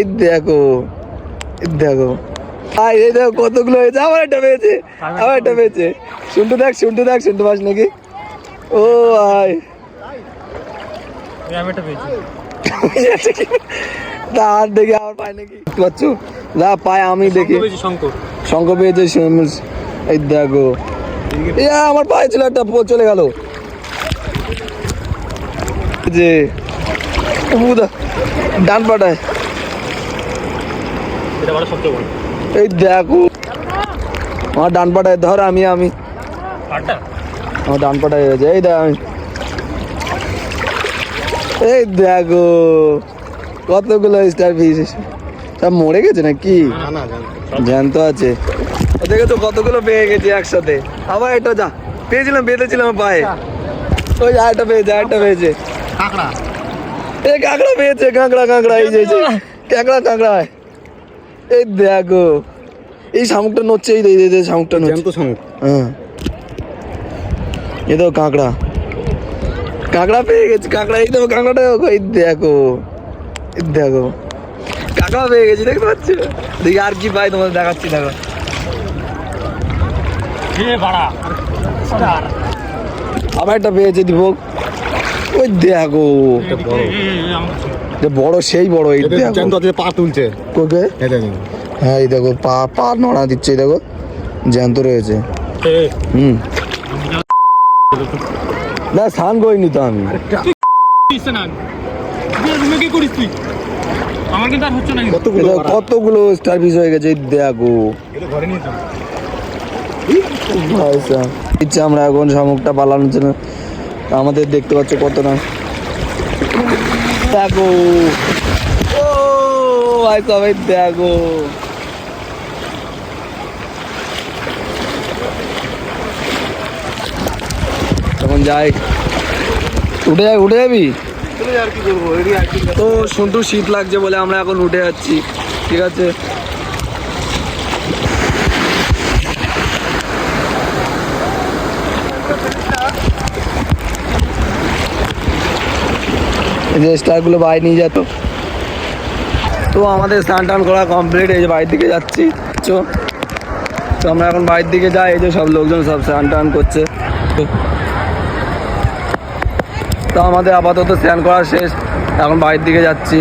এই দেখো দেখো এই দেখো কতগুলো হয়েছে। আবার একটা পেয়েছে, আবার একটা পেয়েছে। শুনতে দেখ শুনতে পাস নাকি? ও ভাই তার দেখে আবার পায় নাকি পাচ্ছ? যা পায় আমি দেখি। শঙ্খ পেয়েছে। এই দেখো আমার পায়ে ছিল একটা, চলে গেল যে ডান পাটায়। এই দেখো আমার ডান পাটায় ধর, আমি আমার ডান পাটায় হয়েছে। এই দেখ এই দেখো কতগুলো স্টার ফিশ। সব মরে গেছে নাকি? জ্যান্ত আছে। দেখেছো কতগুলো পেয়ে গেছি একসাথে। আবার এটা যা পেয়েছিলাম, বেঁধেছিলাম পায়ে। ওই আরেকটা পেয়েছে এই কাঁকড়া পেয়েছে। কাঁকড়া এই যে কাঁকড়া। এই দেখো এই শামুকটা নড়ছে। এই শামুকটা নড়ছে। হ্যাঁ এই তো কাঁকড়া পেয়ে গেছি। এই তো কাঁকড়াটা। এই দেখো কাঁকড়া পেয়ে গেছি, দেখতে পাচ্ছ? দেখি আর কি পাই তোমাদের দেখাচ্ছি। দেখো আবার একটা পেয়েছে দীপক। ওই দেখো বড়, সেই বড়। এই পা তুলছে। হ্যাঁ এই দেখো পা নড়া দিচ্ছে। দেখো জ্যান্ত রয়েছে। না স্নান করিনি তো আমি। কতগুলো স্টার ফিশ হয়ে গেছে। দেখো ইচ্ছা আমরা এখন শামুকটা পালানোর জন্য। আমাদের দেখতে পাচ্ছ কত না। দেখো ও ভাই সবাই দেখো তখন যাই। উঠে যাবি তো? শুনটু শীত লাগছে বলে আমরা এখন উঠে যাচ্ছি। ঠিক আছে এই যে স্টারগুলো বাইরে নিয়ে যেত। তো আমাদের স্নান টান করা কমপ্লিট। এই যে বাড়ির দিকে যাচ্ছি। তো আমরা এখন বাড়ির দিকে যাই। এই যে সব লোকজন সব স্নান টান করছে। তো আমাদের আপাতত স্নান করা শেষ, এখন বাড়ির দিকে যাচ্ছি।